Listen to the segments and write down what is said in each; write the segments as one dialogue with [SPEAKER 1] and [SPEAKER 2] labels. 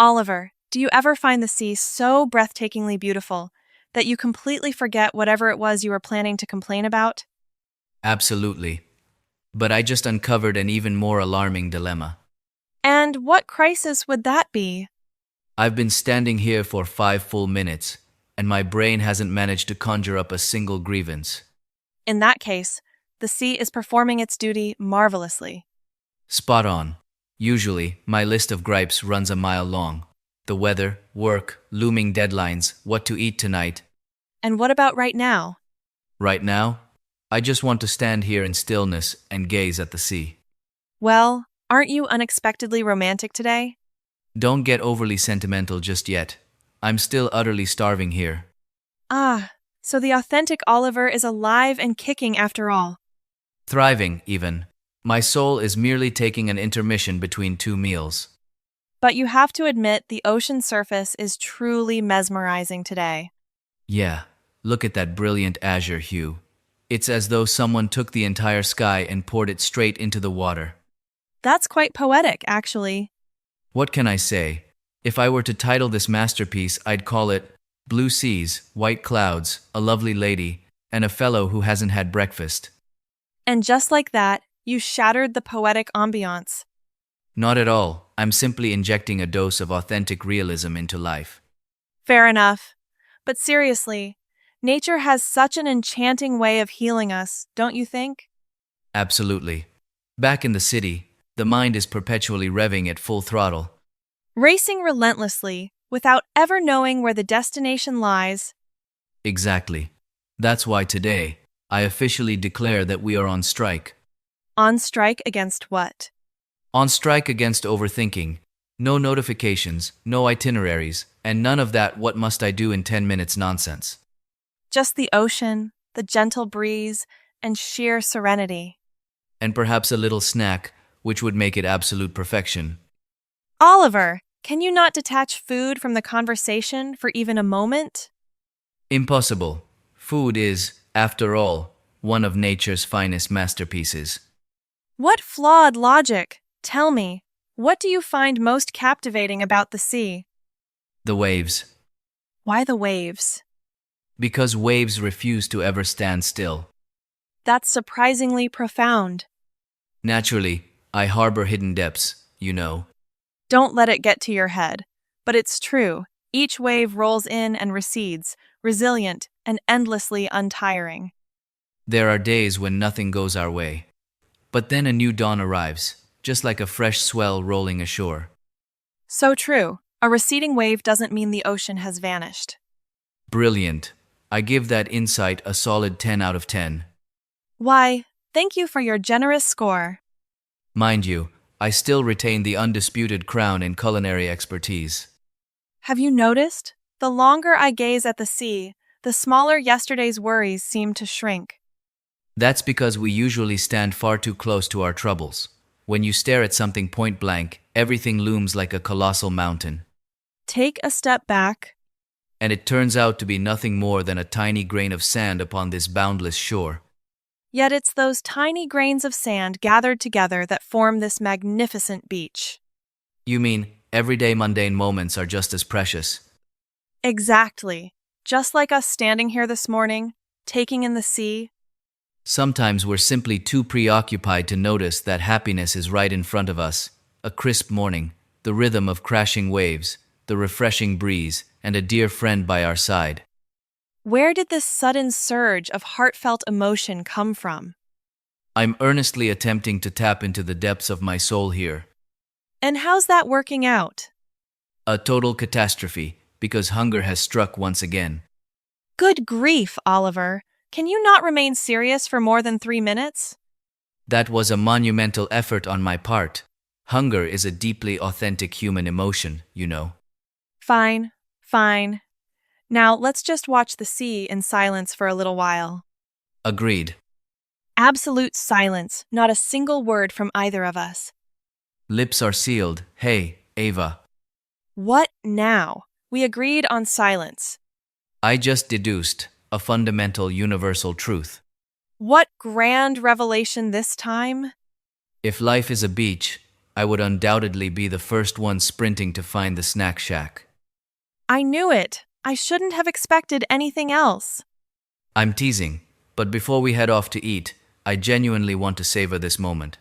[SPEAKER 1] Oliver, do you ever find the sea so breathtakingly beautiful that you completely forget whatever it was you were planning to complain about?
[SPEAKER 2] Absolutely. But I just uncovered an even more alarming dilemma.
[SPEAKER 1] And what crisis would that be?
[SPEAKER 2] I've been standing here for 5 full minutes, and my brain hasn't managed to conjure up a single grievance.
[SPEAKER 1] In that case, the sea is performing its duty marvelously.
[SPEAKER 2] Spot on. Usually, my list of gripes runs a mile long. The weather, work, looming deadlines, what to eat tonight.
[SPEAKER 1] And what about right now?
[SPEAKER 2] Right now, I just want to stand here in stillness and gaze at the sea.
[SPEAKER 1] Well, aren't you unexpectedly romantic today?
[SPEAKER 2] Don't get overly sentimental just yet. I'm still utterly starving here.
[SPEAKER 1] Ah, so the authentic Oliver is alive and kicking after all.
[SPEAKER 2] Thriving, even. My soul is merely taking an intermission between two meals.
[SPEAKER 1] But you have to admit the ocean surface is truly mesmerizing today.
[SPEAKER 2] Yeah, look at that brilliant azure hue. It's as though someone took the entire sky and poured it straight into the water.
[SPEAKER 1] That's quite poetic, actually.
[SPEAKER 2] What can I say? If I were to title this masterpiece, I'd call it Blue Seas, White Clouds, a Lovely Lady, and a Fellow Who Hasn't Had Breakfast.
[SPEAKER 1] And just like that, you shattered the poetic ambiance.
[SPEAKER 2] Not at all. I'm simply injecting a dose of authentic realism into life.
[SPEAKER 1] Fair enough. But seriously, nature has such an enchanting way of healing us, don't you think?
[SPEAKER 2] Absolutely. Back in the city, the mind is perpetually revving at full throttle.
[SPEAKER 1] Racing relentlessly, without ever knowing where the destination lies.
[SPEAKER 2] Exactly. That's why today, I officially declare that we are on strike.
[SPEAKER 1] On strike against what?
[SPEAKER 2] On strike against overthinking. No notifications, no itineraries, and none of that what must I do in 10 minutes nonsense.
[SPEAKER 1] Just the ocean, the gentle breeze, and sheer serenity.
[SPEAKER 2] And perhaps a little snack, which would make it absolute perfection.
[SPEAKER 1] Oliver, can you not detach food from the conversation for even a moment?
[SPEAKER 2] Impossible. Food is, after all, one of nature's finest masterpieces.
[SPEAKER 1] What flawed logic? Tell me, what do you find most captivating about the sea?
[SPEAKER 2] The waves.
[SPEAKER 1] Why the waves?
[SPEAKER 2] Because waves refuse to ever stand still.
[SPEAKER 1] That's surprisingly profound.
[SPEAKER 2] Naturally, I harbor hidden depths, you know.
[SPEAKER 1] Don't let it get to your head. But it's true. Each wave rolls in and recedes, resilient and endlessly untiring.
[SPEAKER 2] There are days when nothing goes our way. But then a new dawn arrives, just like a fresh swell rolling ashore.
[SPEAKER 1] So true. A receding wave doesn't mean the ocean has vanished.
[SPEAKER 2] Brilliant. I give that insight a solid 10 out of 10.
[SPEAKER 1] Why, thank you for your generous score.
[SPEAKER 2] Mind you, I still retain the undisputed crown in culinary expertise.
[SPEAKER 1] Have you noticed? The longer I gaze at the sea, the smaller yesterday's worries seem to shrink.
[SPEAKER 2] That's because we usually stand far too close to our troubles. When you stare at something point blank, everything looms like a colossal mountain.
[SPEAKER 1] Take a step back.
[SPEAKER 2] And it turns out to be nothing more than a tiny grain of sand upon this boundless shore.
[SPEAKER 1] Yet it's those tiny grains of sand gathered together that form this magnificent beach.
[SPEAKER 2] You mean, everyday mundane moments are just as precious?
[SPEAKER 1] Exactly. Just like us standing here this morning, taking in the sea.
[SPEAKER 2] Sometimes we're simply too preoccupied to notice that happiness is right in front of us. A crisp morning, the rhythm of crashing waves, the refreshing breeze, and a dear friend by our side.
[SPEAKER 1] Where did this sudden surge of heartfelt emotion come from?
[SPEAKER 2] I'm earnestly attempting to tap into the depths of my soul here.
[SPEAKER 1] And how's that working out?
[SPEAKER 2] A total catastrophe, because hunger has struck once again.
[SPEAKER 1] Good grief, Oliver. Can you not remain serious for more than 3 minutes?
[SPEAKER 2] That was a monumental effort on my part. Hunger is a deeply authentic human emotion, you know.
[SPEAKER 1] Fine, fine. Now let's just watch the sea in silence for a little while.
[SPEAKER 2] Agreed.
[SPEAKER 1] Absolute silence, not a single word from either of us.
[SPEAKER 2] Lips are sealed. Hey, Ava.
[SPEAKER 1] What now? We agreed on silence.
[SPEAKER 2] I just deduced a fundamental universal truth.
[SPEAKER 1] What grand revelation this time?
[SPEAKER 2] If life is a beach, I would undoubtedly be the first one sprinting to find the snack shack.
[SPEAKER 1] I knew it. I shouldn't have expected anything else.
[SPEAKER 2] I'm teasing, but before we head off to eat, I genuinely want to savor this moment.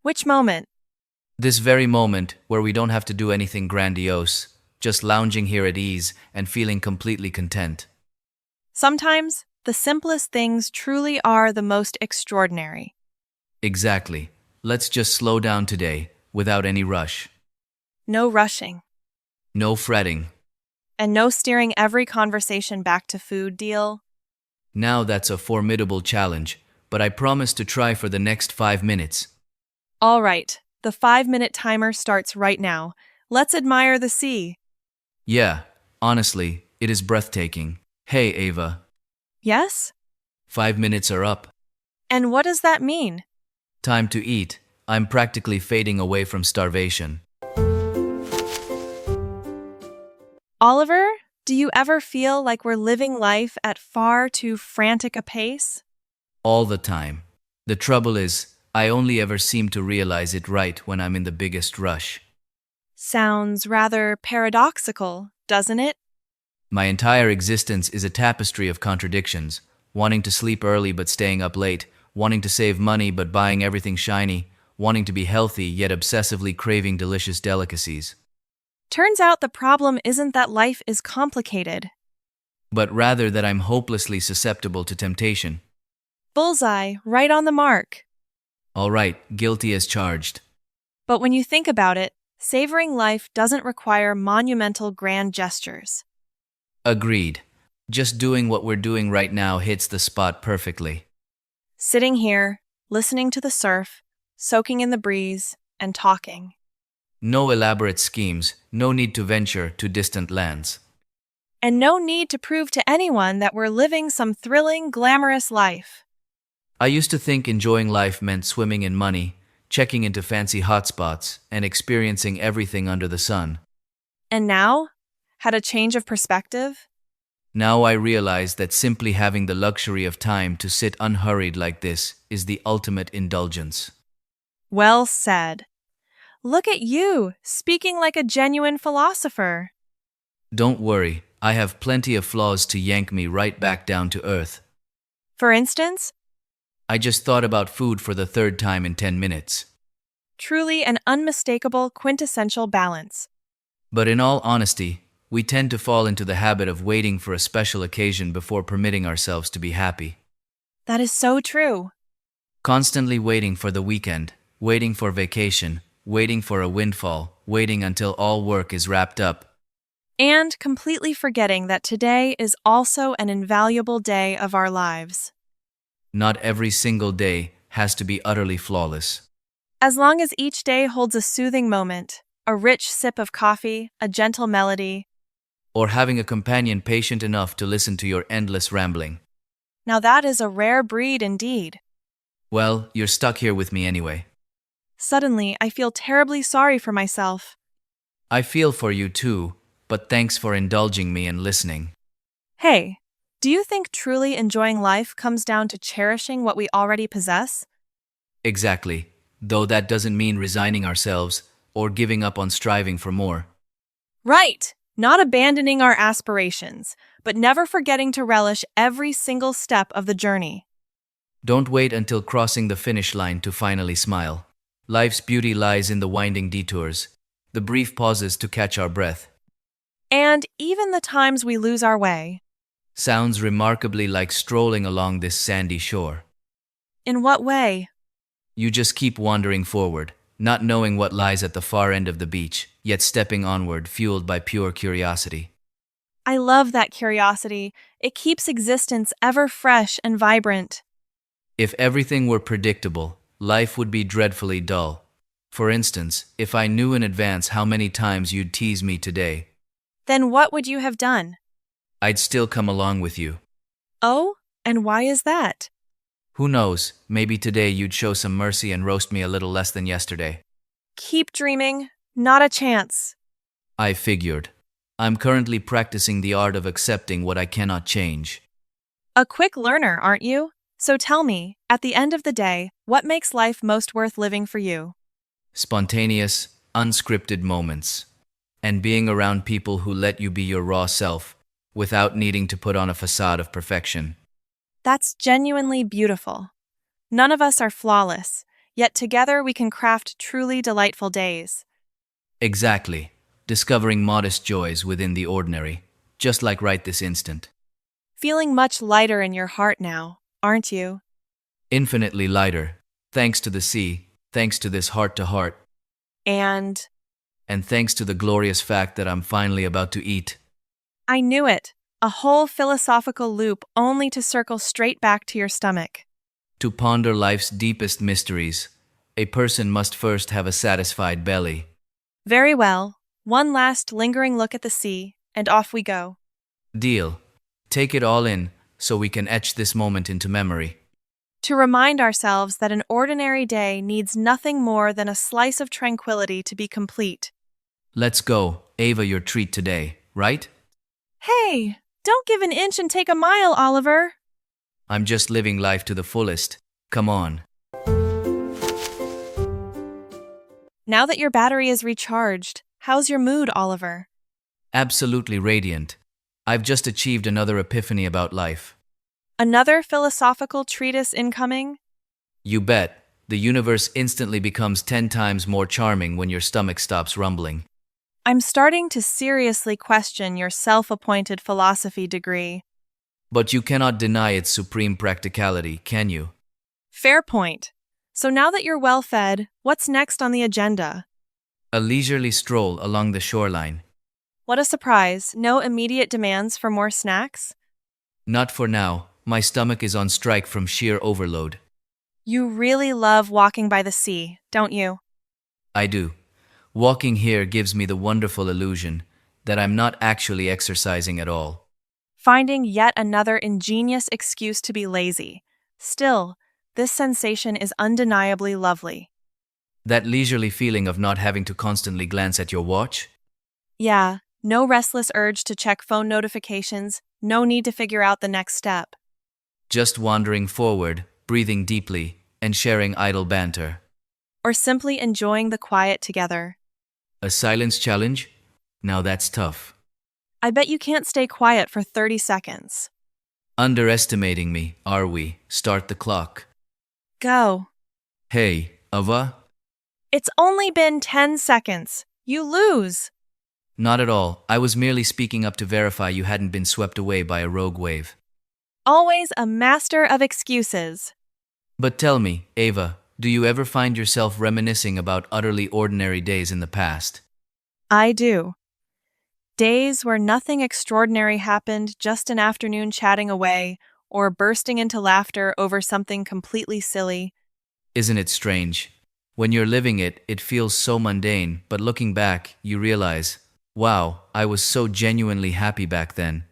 [SPEAKER 1] Which moment?
[SPEAKER 2] This very moment where we don't have to do anything grandiose, just lounging here at ease and feeling completely content.
[SPEAKER 1] Sometimes, the simplest things truly are the most extraordinary.
[SPEAKER 2] Exactly. Let's just slow down today, without any rush.
[SPEAKER 1] No rushing.
[SPEAKER 2] No fretting.
[SPEAKER 1] And no steering every conversation back to food, deal?
[SPEAKER 2] Now that's a formidable challenge, but I promise to try for the next 5 minutes.
[SPEAKER 1] All right, the 5-minute timer starts right now. Let's admire the sea.
[SPEAKER 2] Yeah, honestly, it is breathtaking. Hey, Ava.
[SPEAKER 1] Yes?
[SPEAKER 2] 5 minutes are up.
[SPEAKER 1] And what does that mean?
[SPEAKER 2] Time to eat. I'm practically fading away from starvation.
[SPEAKER 1] Oliver, do you ever feel like we're living life at far too frantic a pace?
[SPEAKER 2] All the time. The trouble is, I only ever seem to realize it right when I'm in the biggest rush.
[SPEAKER 1] Sounds rather paradoxical, doesn't it?
[SPEAKER 2] My entire existence is a tapestry of contradictions, wanting to sleep early but staying up late, wanting to save money but buying everything shiny, wanting to be healthy yet obsessively craving delicious delicacies.
[SPEAKER 1] Turns out the problem isn't that life is complicated.
[SPEAKER 2] But rather that I'm hopelessly susceptible to temptation.
[SPEAKER 1] Bullseye, right on the mark.
[SPEAKER 2] All right, guilty as charged.
[SPEAKER 1] But when you think about it, savoring life doesn't require monumental grand gestures.
[SPEAKER 2] Agreed. Just doing what we're doing right now hits the spot perfectly.
[SPEAKER 1] Sitting here, listening to the surf, soaking in the breeze, and talking.
[SPEAKER 2] No elaborate schemes, no need to venture to distant lands.
[SPEAKER 1] And no need to prove to anyone that we're living some thrilling, glamorous life.
[SPEAKER 2] I used to think enjoying life meant swimming in money, checking into fancy hotspots, and experiencing everything under the sun.
[SPEAKER 1] And now? Had a change of perspective?
[SPEAKER 2] Now I realize that simply having the luxury of time to sit unhurried like this is the ultimate indulgence.
[SPEAKER 1] Well said. Look at you, speaking like a genuine philosopher.
[SPEAKER 2] Don't worry, I have plenty of flaws to yank me right back down to earth.
[SPEAKER 1] For instance?
[SPEAKER 2] I just thought about food for the third time in 10 minutes.
[SPEAKER 1] Truly an unmistakable, quintessential balance.
[SPEAKER 2] But in all honesty, we tend to fall into the habit of waiting for a special occasion before permitting ourselves to be happy.
[SPEAKER 1] That is so true.
[SPEAKER 2] Constantly waiting for the weekend, waiting for vacation, waiting for a windfall, waiting until all work is wrapped up.
[SPEAKER 1] And completely forgetting that today is also an invaluable day of our lives.
[SPEAKER 2] Not every single day has to be utterly flawless.
[SPEAKER 1] As long as each day holds a soothing moment, a rich sip of coffee, a gentle melody.
[SPEAKER 2] Or having a companion patient enough to listen to your endless rambling.
[SPEAKER 1] Now that is a rare breed indeed.
[SPEAKER 2] Well, you're stuck here with me anyway.
[SPEAKER 1] Suddenly, I feel terribly sorry for myself.
[SPEAKER 2] I feel for you too, but thanks for indulging me and listening.
[SPEAKER 1] Hey, do you think truly enjoying life comes down to cherishing what we already possess?
[SPEAKER 2] Exactly, though that doesn't mean resigning ourselves or giving up on striving for more.
[SPEAKER 1] Right! Not abandoning our aspirations, but never forgetting to relish every single step of the journey.
[SPEAKER 2] Don't wait until crossing the finish line to finally smile. Life's beauty lies in the winding detours, the brief pauses to catch our breath.
[SPEAKER 1] And even the times we lose our way.
[SPEAKER 2] Sounds remarkably like strolling along this sandy shore.
[SPEAKER 1] In what way?
[SPEAKER 2] You just keep wandering forward, not knowing what lies at the far end of the beach, yet stepping onward, fueled by pure curiosity.
[SPEAKER 1] I love that curiosity. It keeps existence ever fresh and vibrant.
[SPEAKER 2] If everything were predictable, life would be dreadfully dull. For instance, if I knew in advance how many times you'd tease me today,
[SPEAKER 1] Then what would you have done?
[SPEAKER 2] I'd still come along with you.
[SPEAKER 1] Oh, and why is that?
[SPEAKER 2] Who knows, maybe today you'd show some mercy and roast me a little less than yesterday.
[SPEAKER 1] Keep dreaming. Not a chance.
[SPEAKER 2] I figured. I'm currently practicing the art of accepting what I cannot change.
[SPEAKER 1] A quick learner, aren't you? So tell me, at the end of the day, what makes life most worth living for you?
[SPEAKER 2] spontaneous, unscripted moments, and being around people who let you be your raw self without needing to put on a facade of perfection.
[SPEAKER 1] That's genuinely beautiful. None of us are flawless, yet together we can craft truly delightful days.
[SPEAKER 2] Exactly. Discovering modest joys within the ordinary, just like right this instant.
[SPEAKER 1] Feeling much lighter in your heart now, aren't you?
[SPEAKER 2] Infinitely lighter, thanks to the sea, thanks to this heart to heart,
[SPEAKER 1] And
[SPEAKER 2] and thanks to the glorious fact that I'm finally about to eat.
[SPEAKER 1] I knew it. A whole philosophical loop only to circle straight back to your stomach.
[SPEAKER 2] To ponder life's deepest mysteries, a person must first have a satisfied belly.
[SPEAKER 1] Very well. One last lingering look at the sea, and off we go.
[SPEAKER 2] Deal. Take it all in, so we can etch this moment into memory.
[SPEAKER 1] To remind ourselves that an ordinary day needs nothing more than a slice of tranquility to be complete.
[SPEAKER 2] Let's go, Ava, your treat today, right?
[SPEAKER 1] Hey, don't give an inch and take a mile, Oliver.
[SPEAKER 2] I'm just living life to the fullest. Come on.
[SPEAKER 1] Now that your battery is recharged, how's your mood, Oliver?
[SPEAKER 2] Absolutely radiant. I've just achieved another epiphany about life.
[SPEAKER 1] Another philosophical treatise incoming?
[SPEAKER 2] You bet. The universe instantly becomes 10 times more charming when your stomach stops rumbling.
[SPEAKER 1] I'm starting to seriously question your self-appointed philosophy degree.
[SPEAKER 2] But you cannot deny its supreme practicality, can you?
[SPEAKER 1] Fair point. So now that you're well fed, what's next on the agenda?
[SPEAKER 2] A leisurely stroll along the shoreline.
[SPEAKER 1] What a surprise. No immediate demands for more snacks?
[SPEAKER 2] Not for now. My stomach is on strike from sheer overload.
[SPEAKER 1] You really love walking by the sea, don't you?
[SPEAKER 2] I do. Walking here gives me the wonderful illusion that I'm not actually exercising at all.
[SPEAKER 1] Finding yet another ingenious excuse to be lazy. Still, this sensation is undeniably lovely.
[SPEAKER 2] That leisurely feeling of not having to constantly glance at your watch?
[SPEAKER 1] Yeah, no restless urge to check phone notifications, no need to figure out the next step.
[SPEAKER 2] Just wandering forward, breathing deeply, and sharing idle banter.
[SPEAKER 1] Or simply enjoying the quiet together.
[SPEAKER 2] A silence challenge? Now that's tough.
[SPEAKER 1] I bet you can't stay quiet for 30 seconds.
[SPEAKER 2] Underestimating me, are we? Start the clock.
[SPEAKER 1] Go.
[SPEAKER 2] Hey, Ava?
[SPEAKER 1] It's only been 10 seconds. You lose.
[SPEAKER 2] Not at all. I was merely speaking up to verify you hadn't been swept away by a rogue wave.
[SPEAKER 1] Always a master of excuses.
[SPEAKER 2] But tell me, Ava, do you ever find yourself reminiscing about utterly ordinary days in the past?
[SPEAKER 1] I do. Days where nothing extraordinary happened, just an afternoon chatting away, or bursting into laughter over something completely silly.
[SPEAKER 2] Isn't it strange? When you're living it, it feels so mundane, but looking back, you realize, wow, I was so genuinely happy back then.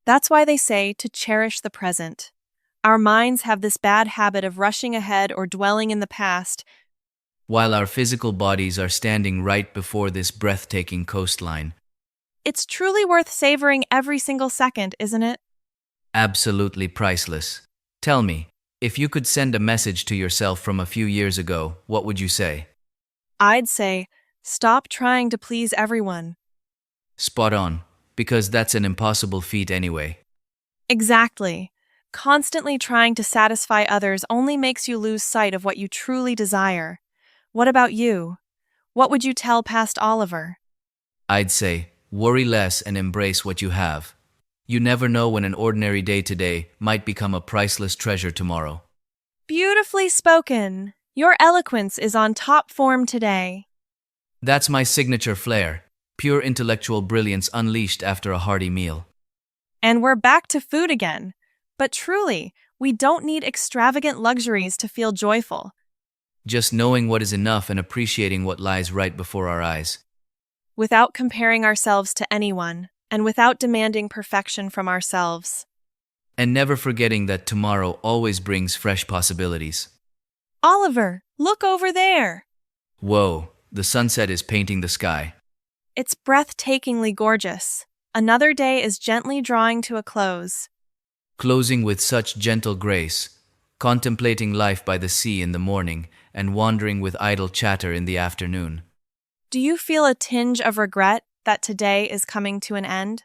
[SPEAKER 1] That's why they say to cherish the present. Our minds have this bad habit of rushing ahead or dwelling in the past,
[SPEAKER 2] While our physical bodies are standing right before this breathtaking coastline.
[SPEAKER 1] It's truly worth savoring every single second, isn't it?
[SPEAKER 2] Absolutely priceless. Tell me, if you could send a message to yourself from a few years ago, what would you say?
[SPEAKER 1] I'd say, stop trying to please everyone.
[SPEAKER 2] Spot on, because that's an impossible feat anyway.
[SPEAKER 1] Exactly. Constantly trying to satisfy others only makes you lose sight of what you truly desire. What about you? What would you tell past Oliver?
[SPEAKER 2] I'd say, worry less and embrace what you have. You never know when an ordinary day today might become a priceless treasure tomorrow.
[SPEAKER 1] Beautifully spoken. Your eloquence is on top form today.
[SPEAKER 2] That's my signature flair, pure intellectual brilliance unleashed after a hearty meal.
[SPEAKER 1] And we're back to food again. But truly, we don't need extravagant luxuries to feel joyful.
[SPEAKER 2] Just knowing what is enough and appreciating what lies right before our eyes.
[SPEAKER 1] Without comparing ourselves to anyone, and without demanding perfection from ourselves.
[SPEAKER 2] And never forgetting that tomorrow always brings fresh possibilities.
[SPEAKER 1] Oliver, look over there.
[SPEAKER 2] Whoa, the sunset is painting the sky.
[SPEAKER 1] It's breathtakingly gorgeous. Another day is gently drawing to a close.
[SPEAKER 2] Closing with such gentle grace, contemplating life by the sea in the morning, and wandering with idle chatter in the afternoon.
[SPEAKER 1] Do you feel a tinge of regret that today is coming to an end?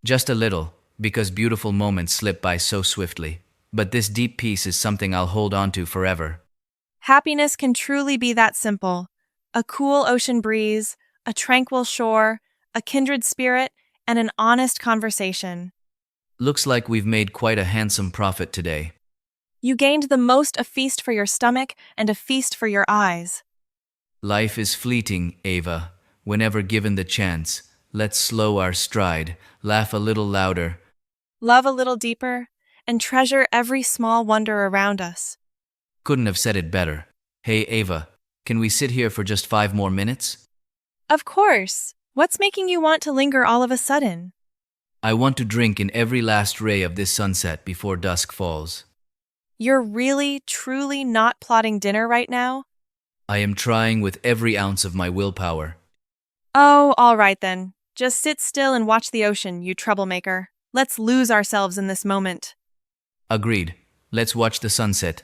[SPEAKER 2] Just a little, because beautiful moments slip by so swiftly. But this deep peace is something I'll hold on to forever.
[SPEAKER 1] Happiness can truly be that simple. A cool ocean breeze, a tranquil shore, a kindred spirit, and an honest conversation.
[SPEAKER 2] Looks like we've made quite a handsome profit today.
[SPEAKER 1] You gained the most a feast for your stomach and a feast for your eyes.
[SPEAKER 2] Life is fleeting, Ava. Whenever given the chance, let's slow our stride, laugh a little louder.
[SPEAKER 1] Love a little deeper, and treasure every small wonder around us.
[SPEAKER 2] Couldn't have said it better. Hey, Ava, can we sit here for just 5 more minutes?
[SPEAKER 1] Of course. What's making you want to linger all of a sudden?
[SPEAKER 2] I want to drink in every last ray of this sunset before dusk falls.
[SPEAKER 1] You're really, truly not plotting dinner right now?
[SPEAKER 2] I am trying with every ounce of my willpower.
[SPEAKER 1] Oh, all right then. Just sit still and watch the ocean, you troublemaker. Let's lose ourselves in this moment.
[SPEAKER 2] Agreed. Let's watch the sunset.